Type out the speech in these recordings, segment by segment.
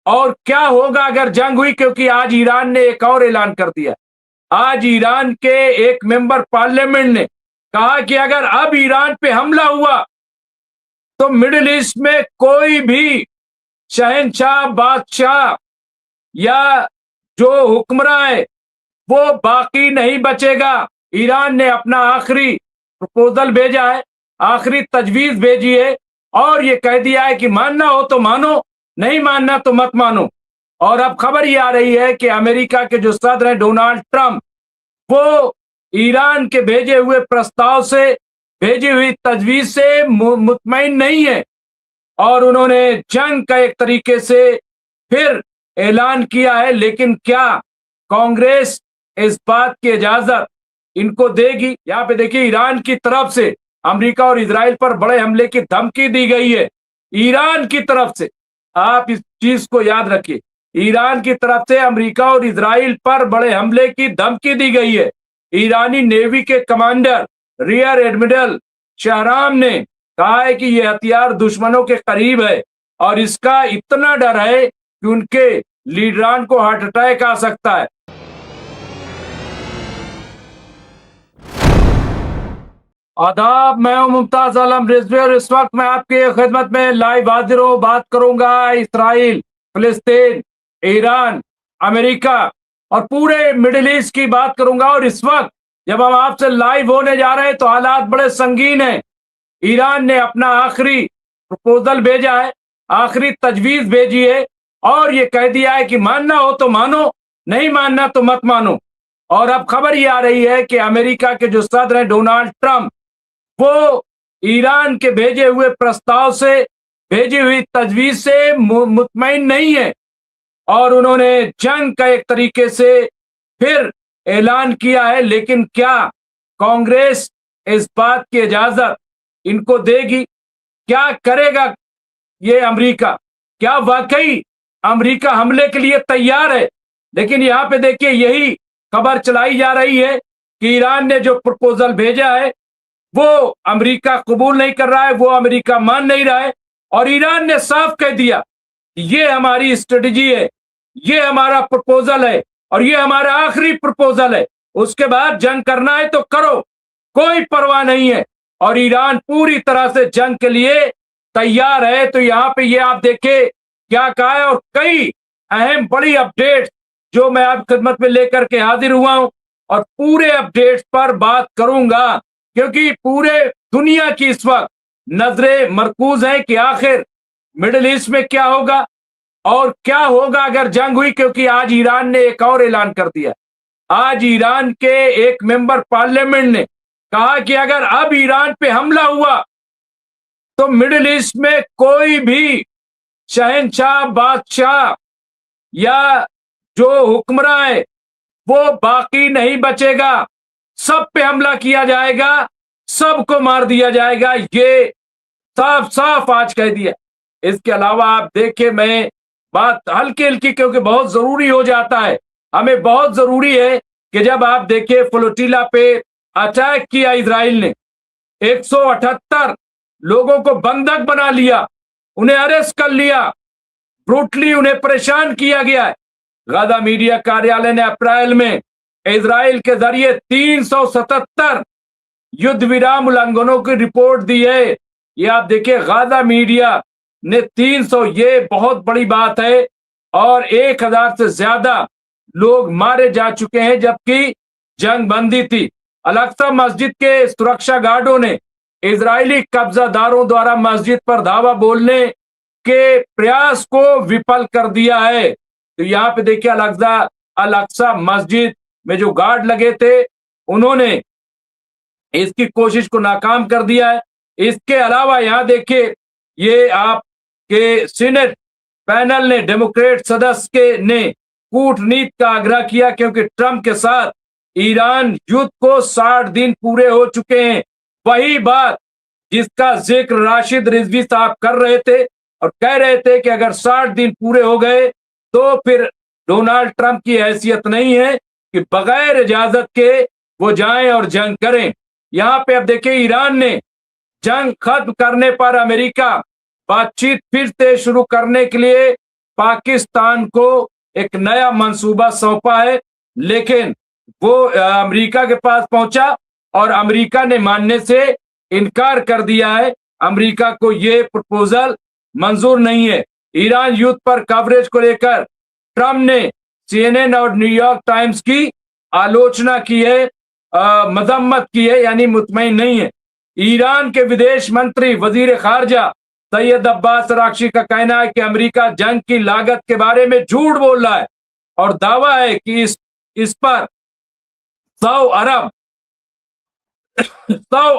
और क्या होगा अगर जंग हुई, क्योंकि आज ईरान ने एक और ऐलान कर दिया। आज ईरान के एक मेंबर पार्लियामेंट ने कहा कि अगर अब ईरान पे हमला हुआ तो मिडिल ईस्ट में कोई भी शहंशाह, बादशाह या जो हुक्मरान है वो बाकी नहीं बचेगा। ईरान ने अपना आखिरी प्रपोजल भेजा है, आखिरी तजवीज भेजी है और ये कह दिया है कि मानना हो तो मानो, नहीं मानना तो मत मानो। और अब खबर ये आ रही है कि अमेरिका के जो सदर हैं डोनाल्ड ट्रंप, वो ईरान के भेजे हुए प्रस्ताव से, भेजी हुई तजवीज से मुतमईन नहीं है और उन्होंने जंग का एक तरीके से फिर ऐलान किया है। लेकिन क्या कांग्रेस इस बात की इजाजत इनको देगी? यहाँ पे देखिए, ईरान की तरफ से अमेरिका और इजराइल पर बड़े हमले की धमकी दी गई है। ईरान की तरफ से, आप इस चीज को याद रखिए, ईरान की तरफ से अमेरिका और इजराइल पर बड़े हमले की धमकी दी गई है। ईरानी नेवी के कमांडर रियर एडमिरल शहराम ने कहा है कि यह हथियार दुश्मनों के करीब है और इसका इतना डर है कि उनके लीडरान को हार्ट अटैक आ सकता है। आदाब, मैं हूं मुमताज आलम रिजवी और इस वक्त मैं आपकी खिदमत में लाइव हाजिर हूं। बात करूंगा इसराइल, फिलिस्तीन, ईरान, अमेरिका और पूरे मिडिल ईस्ट की बात करूंगा। और इस वक्त जब हम आपसे लाइव होने जा रहे हैं तो हालात बड़े संगीन हैं। ईरान ने अपना आखिरी प्रपोजल भेजा है, आखिरी तजवीज भेजी है और ये कह दिया है कि मानना हो तो मानो, नहीं मानना तो मत मानो। और अब खबर ये आ रही है कि अमेरिका के जो सदर हैं डोनाल्ड ट्रंप, वो ईरान के भेजे हुए प्रस्ताव से, भेजी हुई तजवीज से मुतमईन नहीं है और उन्होंने जंग का एक तरीके से फिर ऐलान किया है। लेकिन क्या कांग्रेस इस बात की इजाजत इनको देगी? क्या करेगा ये अमेरिका? क्या वाकई अमेरिका हमले के लिए तैयार है? लेकिन यहां पे देखिए, यही खबर चलाई जा रही है कि ईरान ने जो प्रपोजल भेजा है वो अमेरिका कबूल नहीं कर रहा है, वो अमेरिका मान नहीं रहा है। और ईरान ने साफ कह दिया ये हमारी स्ट्रेटजी है, ये हमारा प्रपोजल है और ये हमारा आखिरी प्रपोजल है। उसके बाद जंग करना है तो करो, कोई परवाह नहीं है। और ईरान पूरी तरह से जंग के लिए तैयार है। तो यहाँ पे ये आप देखें क्या कहा है और कई अहम बड़ी अपडेट जो मैं आप खिदमत में लेकर के हाजिर हुआ हूं और पूरे अपडेट्स पर बात करूंगा, क्योंकि पूरे दुनिया की इस वक्त नजरें मरकूज हैं कि आखिर मिडिल ईस्ट में क्या होगा और क्या होगा अगर जंग हुई। क्योंकि आज ईरान ने एक और ऐलान कर दिया। आज ईरान के एक मेंबर पार्लियामेंट ने कहा कि अगर अब ईरान पे हमला हुआ तो मिडिल ईस्ट में कोई भी शहंशाह, बादशाह या जो हुक्मरान है वो बाकी नहीं बचेगा। सब पे हमला किया जाएगा, सबको मार दिया जाएगा। ये साफ साफ आज कह दिया। इसके अलावा आप देखें, मैं बात हल्की हल्की क्योंकि बहुत जरूरी हो जाता है, हमें बहुत जरूरी है कि जब आप देखें फ्लोटिला पे अटैक किया इसराइल ने, 178 लोगों को बंधक बना लिया, उन्हें अरेस्ट कर लिया, ब्रूटली उन्हें परेशान किया गया है। गाजा मीडिया कार्यालय ने अप्रैल में इजराइल के जरिए 377 युद्ध विराम उल्लंघनों की रिपोर्ट दी है। ये आप देखिए, गाजा मीडिया ने 300, ये बहुत बड़ी बात है। और 1000 से ज्यादा लोग मारे जा चुके हैं जबकि जंग बंदी थी। अल-अक्सा मस्जिद के सुरक्षा गार्डों ने इजरायली कब्जादारों द्वारा मस्जिद पर धावा बोलने के प्रयास को विफल कर दिया है। तो यहाँ पे देखिए, अल-अक्सा मस्जिद में जो गार्ड लगे थे उन्होंने इसकी कोशिश को नाकाम कर दिया है। इसके अलावा यहाँ देखिए, ये आपके सीनेट पैनल ने, डेमोक्रेट सदस्य के ने कूटनीति का आग्रह किया क्योंकि ट्रंप के साथ ईरान युद्ध को 60 दिन पूरे हो चुके हैं। वही बात जिसका जिक्र राशिद रिजवी साहब कर रहे थे और कह रहे थे कि अगर 60 दिन पूरे हो गए तो फिर डोनाल्ड ट्रंप की हैसियत नहीं है कि बगैर इजाजत के वो जाएं और जंग करें। यहां पे अब देखिए, ईरान ने जंग खत्म करने पर अमेरिका बातचीत फिर से शुरू करने के लिए पाकिस्तान को एक नया मंसूबा सौंपा है, लेकिन वो अमेरिका के पास पहुंचा और अमेरिका ने मानने से इनकार कर दिया है। अमेरिका को ये प्रपोजल मंजूर नहीं है। ईरान युद्ध पर कवरेज को लेकर ट्रंप ने सीएनएन और न्यूयॉर्क टाइम्स की आलोचना की है, मजम्मत की है, यानी मुतमईन नहीं है। ईरान के विदेश मंत्री वजीर खारजा सैयद अब्बास अरागची का कहना है कि अमेरिका जंग की लागत के बारे में झूठ बोल रहा है और दावा है कि इस पर 100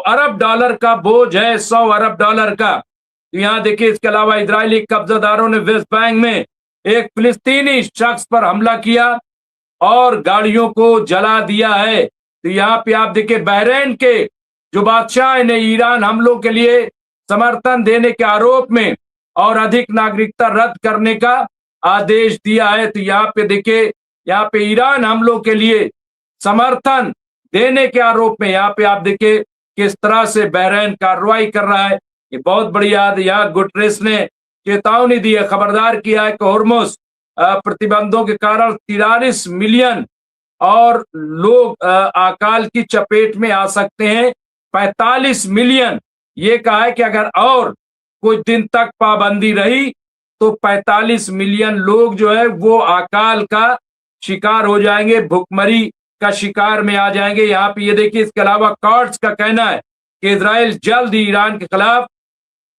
अरब डॉलर का बोझ है, 100 अरब डॉलर का। तो यहां देखिए, इसके अलावा इजरायली कब्जादारों ने वेस्ट बैंक में एक फिलिस्तीनी शख्स पर हमला किया और गाड़ियों को जला दिया है। तो यहाँ पे आप देखिए, बहरीन के जो बादशाह ने ईरान हमलों के लिए समर्थन देने के आरोप में और अधिक नागरिकता रद्द करने का आदेश दिया है। तो यहाँ पे देखिए, यहाँ पे ईरान हमलों के लिए समर्थन देने के आरोप में यहाँ पे आप देखिए किस तरह से बहरीन कार्रवाई कर रहा है। ये बहुत बड़ी याद। यहाँ गुटरेस ने चेतावनी दी है, खबरदार किया है कि होर्मुज प्रतिबंधों के कारण 43 मिलियन और लोग अकाल की चपेट में आ सकते हैं। 45 मिलियन ये कहा है कि अगर और कुछ दिन तक पाबंदी रही तो 45 मिलियन लोग जो है वो अकाल का शिकार हो जाएंगे, भुखमरी का शिकार में आ जाएंगे। यहाँ पे ये देखिए, इसके अलावा कॉर्ट्स का कहना है कि इजराइल जल्द ही ईरान के खिलाफ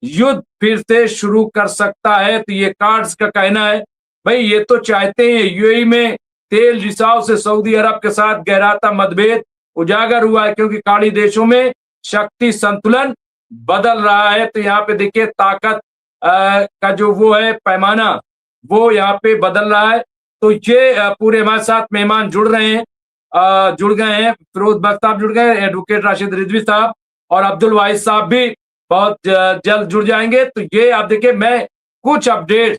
युद्ध फिर से शुरू कर सकता है। तो ये कॉर्ट्स का कहना है। भाई ये तो चाहते हैं, यूएई में तेल रिसाव से सऊदी अरब के साथ गहराता मतभेद उजागर हुआ है, क्योंकि खाड़ी देशों में शक्ति संतुलन बदल रहा है। तो यहाँ पे देखिए, ताकत का जो वो है पैमाना, वो यहाँ पे बदल रहा है। तो ये पूरे हमारे साथ मेहमान जुड़ रहे हैं, जुड़ गए हैं। फिरोज बख्श साहब जुड़ गए, एडवोकेट राशिद रिजवी साहब और अब्दुल वाहिद साहब भी बहुत जल्द जुड़ जाएंगे। तो ये आप देखिए, मैं कुछ अपडेट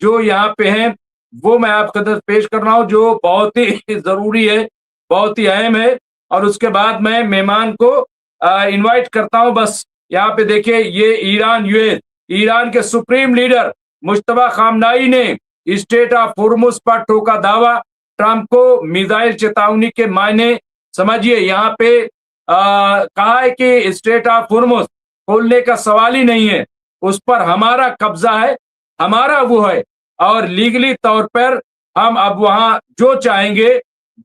जो यहाँ पे हैं वो मैं आपके साथ पेश कर रहा हूँ, जो बहुत ही जरूरी है, बहुत ही अहम है। और उसके बाद मैं मेहमान को इनवाइट करता हूँ। बस यहाँ पे देखिए, ये ईरान के सुप्रीम लीडर मुश्तबा खामनाई ने स्टेट ऑफ होर्मुज पर ठोका दावा। ट्रंप को मिसाइल चेतावनी के मायने समझिए। यहाँ पे कहा है कि स्टेट ऑफ होर्मुज खोलने का सवाल ही नहीं है, उस पर हमारा कब्जा है, हमारा वो है, और लीगली तौर पर हम अब वहां जो चाहेंगे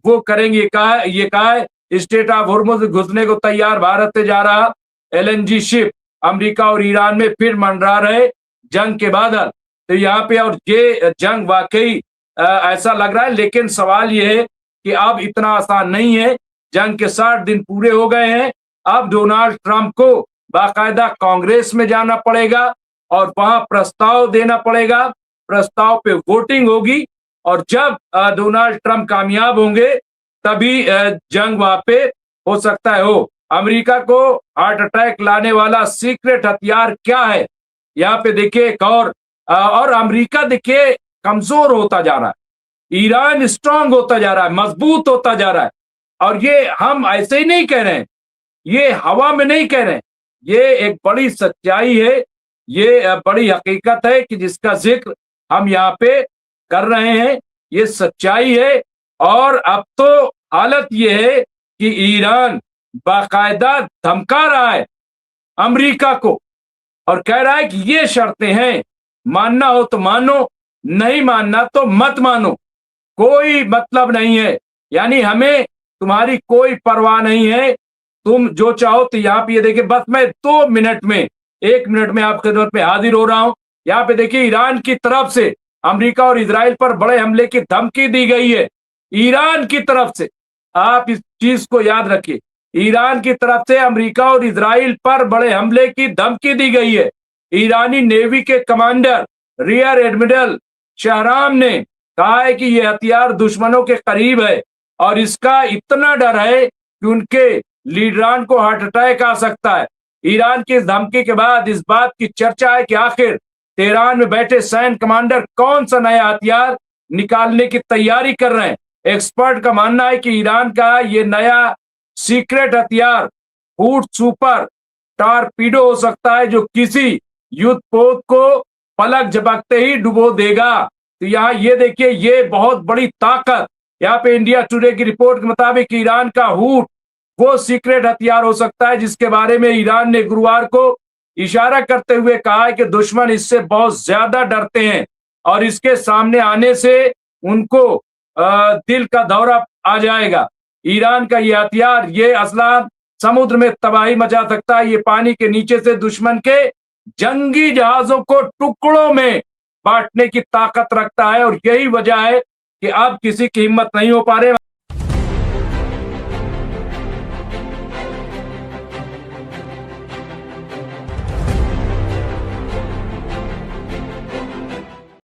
वो करेंगे। ये कहा है स्टेट ऑफ होर्मुज घुसने को तैयार भारत से जा रहा एलएनजी शिप। अमेरिका और ईरान में फिर मंडरा रहे जंग के बादल। तो यहाँ पे, और ये जंग वाकई ऐसा लग रहा है, लेकिन सवाल ये है कि अब इतना आसान नहीं है। जंग के 60 दिन पूरे हो गए हैं। अब डोनाल्ड ट्रंप को बाकायदा कांग्रेस में जाना पड़ेगा और वहां प्रस्ताव देना पड़ेगा। प्रस्ताव पे वोटिंग होगी और जब डोनाल्ड ट्रंप कामयाब होंगे तभी जंग वहां पे हो सकता है हो। अमेरिका को हार्ट अटैक लाने वाला सीक्रेट हथियार क्या है, यहाँ पे देखिए एक और अमेरिका देखिए कमजोर होता जा रहा है, ईरान स्ट्रांग होता जा रहा है, मजबूत होता जा रहा है। और ये हम ऐसे ही नहीं कह रहे हैं, ये हवा में नहीं कह रहे हैं, ये एक बड़ी सच्चाई है, ये बड़ी हकीकत है कि जिसका जिक्र हम यहाँ पे कर रहे हैं। ये सच्चाई है। और अब तो हालत ये है कि ईरान बाकायदा धमका रहा है अमेरिका को और कह रहा है कि ये शर्तें हैं, मानना हो तो मानो, नहीं मानना तो मत मानो, कोई मतलब नहीं है। यानी हमें तुम्हारी कोई परवाह नहीं है, तुम जो चाहो। तो यहाँ पे ये देखिए, बस मैं 2 मिनट में, 1 मिनट में आपकी खिदमत में हाजिर हो रहा हूं। यहाँ पे देखिए, ईरान की तरफ से अमेरिका और इजराइल पर बड़े हमले की धमकी दी गई है। ईरान की तरफ से, आप इस चीज को याद रखिए, ईरान की तरफ से अमेरिका और इजराइल पर बड़े हमले की धमकी दी गई है। ईरानी नेवी के कमांडर रियर एडमिरल शहराम ने कहा है कि यह हथियार दुश्मनों के करीब है और इसका इतना डर है कि उनके लीडरान को हार्ट अटैक आ सकता है। ईरान की इस धमकी के बाद इस बात की चर्चा है कि आखिर तेहरान में बैठे सैन्य कमांडर कौन सा नया हथियार निकालने की तैयारी कर रहे हैं। एक्सपर्ट का मानना है कि ईरान का ये नया सीक्रेट हथियार फूट सुपर टॉरपीडो हो सकता है, जो किसी युद्धपोत को पलक झपकते ही डुबो देगा। तो यहाँ ये देखिए, ये बहुत बड़ी ताकत। यहाँ पे इंडिया टुडे की रिपोर्ट के मुताबिक ईरान का हूट वो सीक्रेट हथियार हो सकता है जिसके बारे में ईरान ने गुरुवार को इशारा करते हुए कहा है कि दुश्मन इससे बहुत ज्यादा डरते हैं और इसके सामने आने से उनको दिल का दौरा आ जाएगा। ईरान का ये हथियार, ये असला समुद्र में तबाही मचा सकता है। ये पानी के नीचे से दुश्मन के जंगी जहाजों को टुकड़ों में बांटने की ताकत रखता है और यही वजह है कि अब किसी की हिम्मत नहीं हो पा रही।